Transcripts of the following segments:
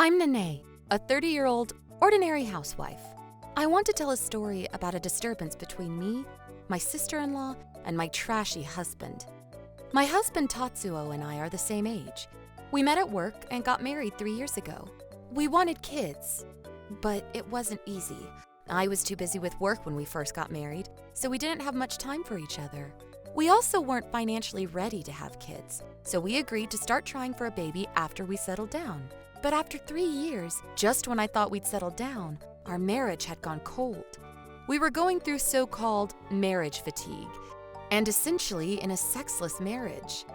I'm Nene, a 30-year-old ordinary housewife. I want to tell a story about a disturbance between me, my sister-in-law, and my trashy husband. My husband Tatsuo and I are the same age. We met at work and got married 3 years ago. We wanted kids, but it wasn't easy. I was too busy with work when we first got married, so we didn't have much time for each other. We also weren't financially ready to have kids, so we agreed to start trying for a baby after we settled down. But after 3 years, just when I thought we'd settled down, our marriage had gone cold. We were going through so-called marriage fatigue, and essentially in a sexless marriage.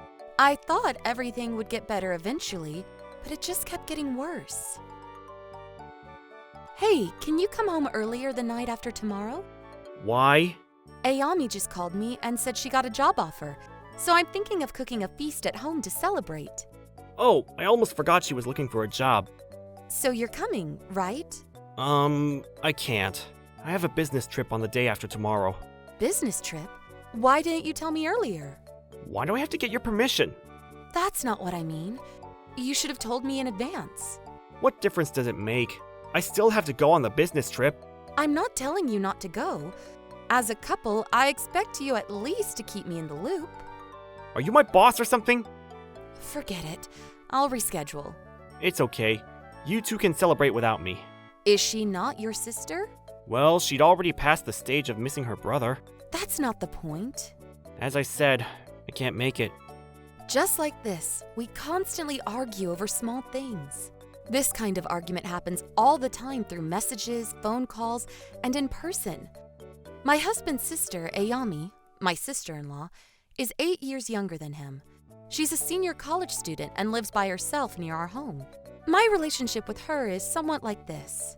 I thought everything would get better eventually, but it just kept getting worse. Hey, can you come home earlier the night after tomorrow? Why? Ayami just called me and said she got a job offer, so I'm thinking of cooking a feast at home to celebrate. Oh, I almost forgot she was looking for a job. So you're coming, right? I can't. I have a business trip on the day after tomorrow. Business trip? Why didn't you tell me earlier? Why do I have to get your permission? That's not what I mean. You should have told me in advance. What difference does it make? I still have to go on the business trip. I'm not telling you not to go. As a couple, I expect you at least to keep me in the loop. Are you my boss or something? Forget it. I'll reschedule. It's okay. You two can celebrate without me. Is she not your sister? Well, she'd already passed the stage of missing her brother. That's not the point. As I said, I can't make it. Just like this, we constantly argue over small things. This kind of argument happens all the time through messages, phone calls, and in person. My husband's sister, Ayami, my sister-in-law, is 8 years younger than him. She's a senior college student and lives by herself near our home. My relationship with her is somewhat like this.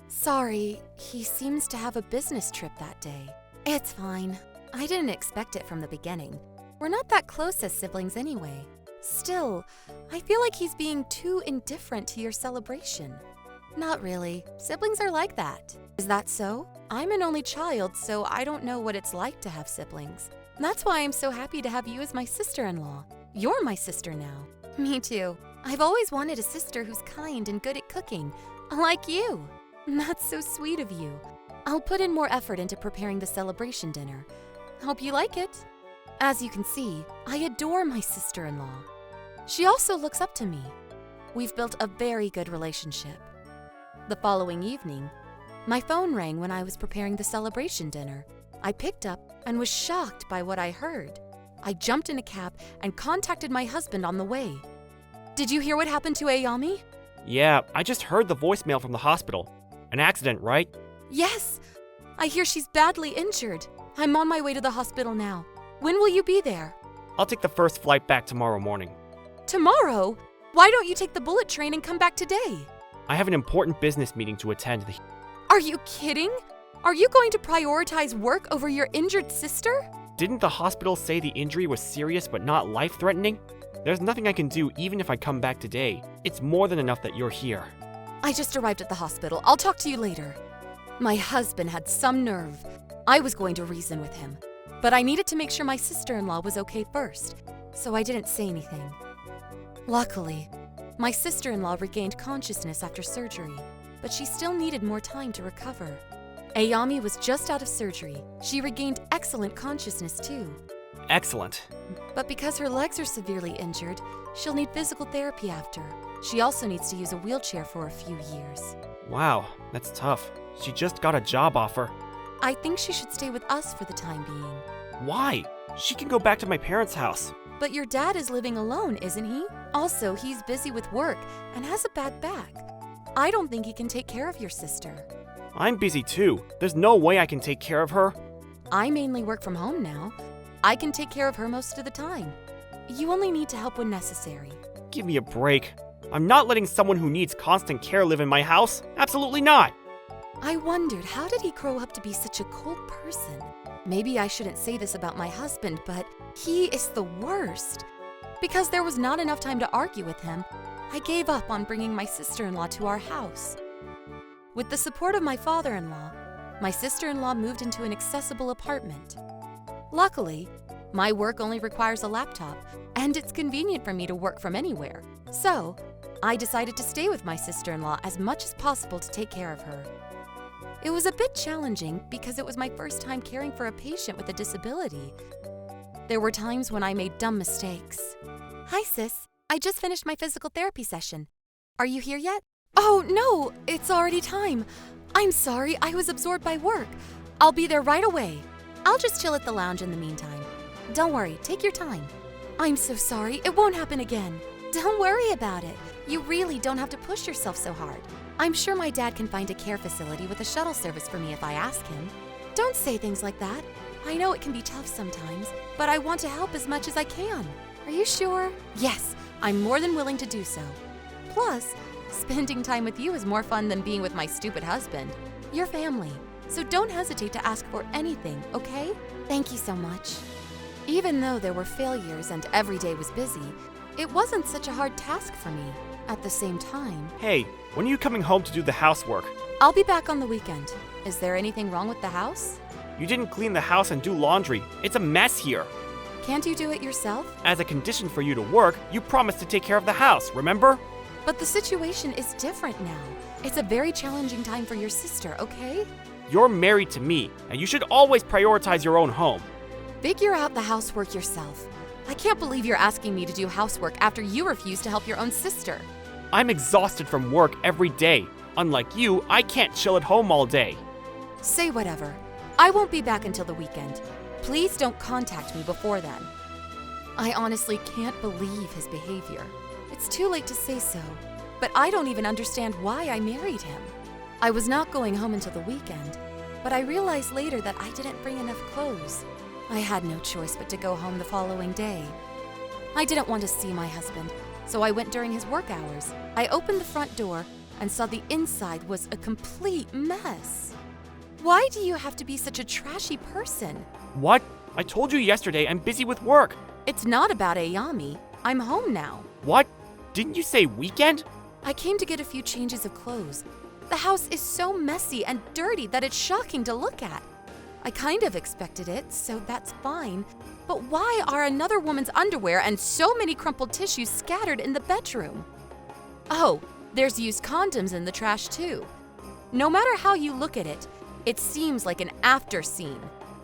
Sorry, he seems to have a business trip that day. It's fine. I didn't expect it from the beginning. We're not that close as siblings anyway. Still, I feel like he's being too indifferent to your celebration. Not really. Siblings are like that. Is that so? I'm an only child, so I don't know what it's like to have siblings. That's why I'm so happy to have you as my sister-in-law. You're my sister now. Me too. I've always wanted a sister who's kind and good at cooking, like you. That's so sweet of you. I'll put in more effort into preparing the celebration dinner. Hope you like it. As you can see, I adore my sister-in-law. She also looks up to me. We've built a very good relationship. The following evening, my phone rang when I was preparing the celebration dinner. I picked up and was shocked by what I heard. I jumped in a cab and contacted my husband on the way. Did you hear what happened to Ayami? Yeah, I just heard the voicemail from the hospital. An accident, right? Yes. I hear she's badly injured. I'm on my way to the hospital now. When will you be there? I'll take the first flight back tomorrow morning. Tomorrow? Why don't you take the bullet train and come back today? I have an important business meeting to attend. Are you kidding? Are you going to prioritize work over your injured sister? Didn't the hospital say the injury was serious but not life-threatening? There's nothing I can do even if I come back today. It's more than enough that you're here. I just arrived at the hospital. I'll talk to you later. My husband had some nerve. I was going to reason with him, but I needed to make sure my sister-in-law was okay first, so I didn't say anything. Luckily, my sister-in-law regained consciousness after surgery, but she still needed more time to recover. Ayami was just out of surgery. She regained excellent consciousness too. Excellent. But because her legs are severely injured, she'll need physical therapy after. She also needs to use a wheelchair for a few years. Wow, that's tough. She just got a job offer. I think she should stay with us for the time being. Why? She can go back to my parents' house. But your dad is living alone, isn't he? Also, he's busy with work and has a bad back. I don't think he can take care of your sister. I'm busy too. There's no way I can take care of her. I mainly work from home now. I can take care of her most of the time. You only need to help when necessary. Give me a break. I'm not letting someone who needs constant care live in my house. Absolutely not. I wondered, how did he grow up to be such a cold person? Maybe I shouldn't say this about my husband, but he is the worst. Because there was not enough time to argue with him, I gave up on bringing my sister-in-law to our house. With the support of my father-in-law, my sister-in-law moved into an accessible apartment. Luckily, my work only requires a laptop, and it's convenient for me to work from anywhere. So, I decided to stay with my sister-in-law as much as possible to take care of her. It was a bit challenging because it was my first time caring for a patient with a disability. There were times when I made dumb mistakes. Hi, sis. I just finished my physical therapy session. Are you here yet? Oh, no, it's already time. I'm sorry, I was absorbed by work. I'll be there right away. I'll just chill at the lounge in the meantime. Don't worry, take your time. I'm so sorry, it won't happen again. Don't worry about it. You really don't have to push yourself so hard. I'm sure my dad can find a care facility with a shuttle service for me if I ask him. Don't say things like that. I know it can be tough sometimes, but I want to help as much as I can. Are you sure? Yes, I'm more than willing to do so. Plus, spending time with you is more fun than being with my stupid husband. You're family, so don't hesitate to ask for anything, okay? Thank you so much. Even though there were failures and every day was busy, it wasn't such a hard task for me. At the same time... Hey, when are you coming home to do the housework? I'll be back on the weekend. Is there anything wrong with the house? You didn't clean the house and do laundry. It's a mess here. Can't you do it yourself? As a condition for you to work, you promised to take care of the house, remember? But the situation is different now. It's a very challenging time for your sister, okay? You're married to me, and you should always prioritize your own home. Figure out the housework yourself. I can't believe you're asking me to do housework after you refuse to help your own sister. I'm exhausted from work every day. Unlike you, I can't chill at home all day. Say whatever. I won't be back until the weekend. Please don't contact me before then. I honestly can't believe his behavior. It's too late to say so, but I don't even understand why I married him. I was not going home until the weekend, but I realized later that I didn't bring enough clothes. I had no choice but to go home the following day. I didn't want to see my husband, so I went during his work hours. I opened the front door and saw the inside was a complete mess. Why do you have to be such a trashy person? What? I told you yesterday I'm busy with work. It's not about Ayami. I'm home now. What? Didn't you say weekend? I came to get a few changes of clothes. The house is so messy and dirty that it's shocking to look at. I kind of expected it, so that's fine. But why are another woman's underwear and so many crumpled tissues scattered in the bedroom? Oh, there's used condoms in the trash too. No matter how you look at it, it seems like an after scene.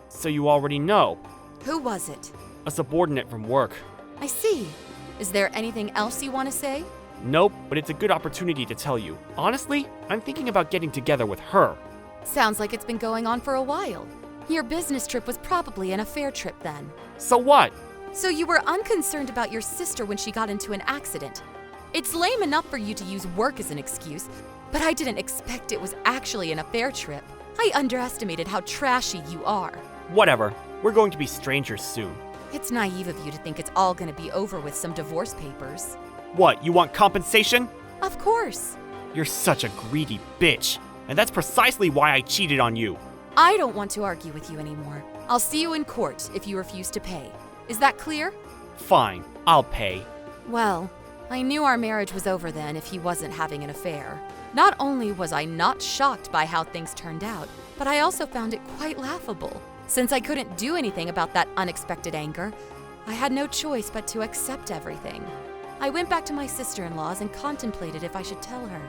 So you already know. Who was it? A subordinate from work. I see. Is there anything else you want to say? Nope, but it's a good opportunity to tell you. Honestly, I'm thinking about getting together with her. Sounds like it's been going on for a while. Your business trip was probably an affair trip then. So what? So you were unconcerned about your sister when she got into an accident. It's lame enough for you to use work as an excuse, but I didn't expect it was actually an affair trip. I underestimated how trashy you are. Whatever. We're going to be strangers soon. It's naive of you to think it's all going to be over with some divorce papers. What, you want compensation? Of course. You're such a greedy bitch. And that's precisely why I cheated on you. I don't want to argue with you anymore. I'll see you in court if you refuse to pay. Is that clear? Fine, I'll pay. Well, I knew our marriage was over then if he wasn't having an affair. Not only was I not shocked by how things turned out, but I also found it quite laughable. Since I couldn't do anything about that unexpected anger, I had no choice but to accept everything. I went back to my sister-in-law's and contemplated if I should tell her.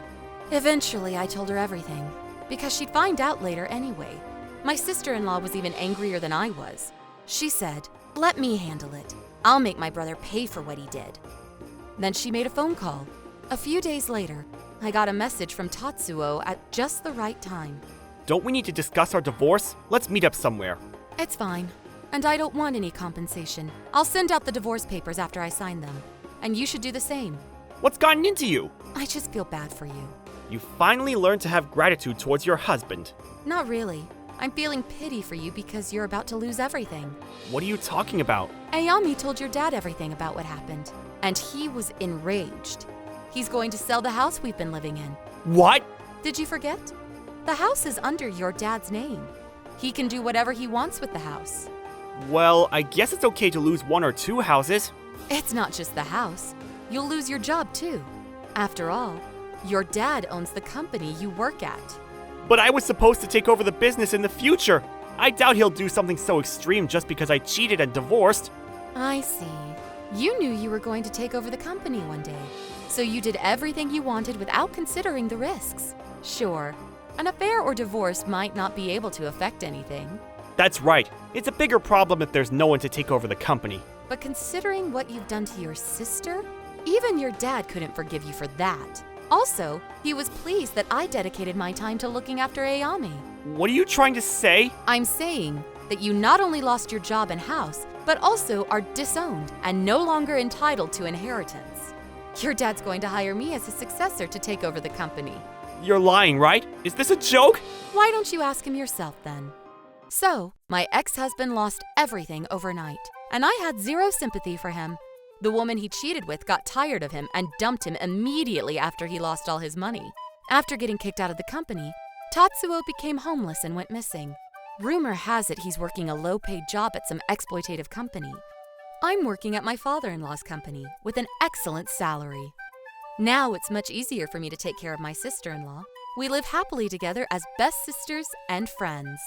Eventually, I told her everything, because she'd find out later anyway. My sister-in-law was even angrier than I was. She said, "Let me handle it. I'll make my brother pay for what he did." Then she made a phone call. A few days later, I got a message from Tatsuo at just the right time. Don't we need to discuss our divorce? Let's meet up somewhere. It's fine, and I don't want any compensation. I'll send out the divorce papers after I sign them, and you should do the same. What's gotten into you? I just feel bad for you. You finally learned to have gratitude towards your husband. Not really. I'm feeling pity for you because you're about to lose everything. What are you talking about? Ayami told your dad everything about what happened, and he was enraged. He's going to sell the house we've been living in. What? Did you forget? The house is under your dad's name. He can do whatever he wants with the house. Well, I guess it's okay to lose one or two houses. It's not just the house. You'll lose your job too. After all, your dad owns the company you work at. But I was supposed to take over the business in the future. I doubt he'll do something so extreme just because I cheated and divorced. I see. You knew you were going to take over the company one day. So you did everything you wanted without considering the risks. Sure, an affair or divorce might not be able to affect anything. That's right. It's a bigger problem if there's no one to take over the company. But considering what you've done to your sister, even your dad couldn't forgive you for that. Also, he was pleased that I dedicated my time to looking after Ayami. What are you trying to say? I'm saying that you not only lost your job and house, but also are disowned and no longer entitled to inheritance. Your dad's going to hire me as his successor to take over the company. You're lying, right? Is this a joke? Why don't you ask him yourself then? So, my ex-husband lost everything overnight, and I had zero sympathy for him. The woman he cheated with got tired of him and dumped him immediately after he lost all his money. After getting kicked out of the company, Tatsuo became homeless and went missing. Rumor has it he's working a low-paid job at some exploitative company. I'm working at my father-in-law's company with an excellent salary. Now it's much easier for me to take care of my sister-in-law. We live happily together as best sisters and friends.